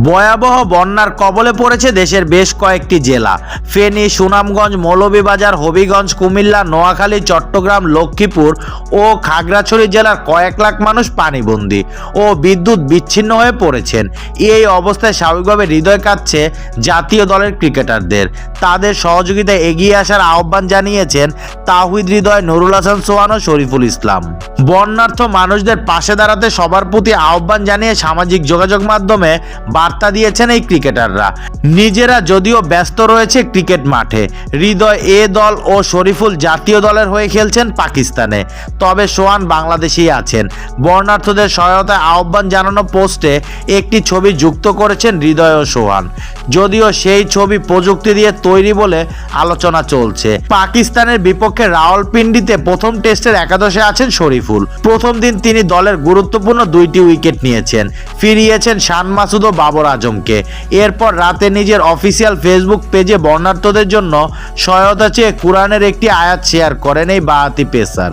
ভয়াবহ বন্যার কবলে পড়েছে দেশের বেশ কয়েকটি জেলা। ফেনী, সুনামগঞ্জ, মৌলভীবাজার, হবিগঞ্জ, কুমিল্লা, নোয়াখালী, চট্টগ্রাম, লক্ষ্মীপুর ও খাগড়াছড়ি জেলার কয়েক লাখ মানুষ পানিবন্দী ও বিদ্যুৎ বিচ্ছিন্ন হয়ে পড়েছেন। এই অবস্থায় স্বাভাবিকভাবে হৃদয় কাঁদছে জাতীয় দলের ক্রিকেটারদের। তাদের সহযোগিতায় এগিয়ে আসার আহ্বান জানিয়েছেন তাওহিদ হৃদয়, নুরুল হাসান সোহান ও শরীফুল ইসলাম। বন্যার্থ মানুষদের পাশে দাঁড়াতে সবার প্রতি আহ্বান জানিয়ে সামাজিক যোগাযোগ মাধ্যমে বার্তা দিয়েছেন এই ক্রিকেটাররা। নিজেরা যদিও ব্যস্ত রয়েছে ক্রিকেট মাঠে, হৃদয় এ দল ও শরীফুল জাতীয় দলের হয়ে খেলছেন পাকিস্তানে, তবে সোহান বাংলাদেশেই আছেন। বন্যার্থদের সহায়তায় আহ্বান জানানো পোস্টে একটি ছবি যুক্ত করেছেন হৃদয় ও সোহান, যদিও সেই ছবি প্রযুক্তি দিয়ে তৈরি বলে আলোচনা চলছে। পাকিস্তানের বিপক্ষে রাওয়ালপিন্ডিতে প্রথম টেস্টের একাদশে আছেন শরীফুল। প্রথম দিন তিনি দলের গুরুত্বপূর্ণ 2টি উইকেট নিয়েছেন, ফিরিয়েছেন শান মাসুদ ও বাবর আজমকে। এরপর রাতে নিজের অফিসিয়াল ফেসবুক পেজে বন্যার্থদের জন্য সহায়তা চেয়ে কুরআনের একটি আয়াত শেয়ার করেন এই বাঁহাতি পেসার।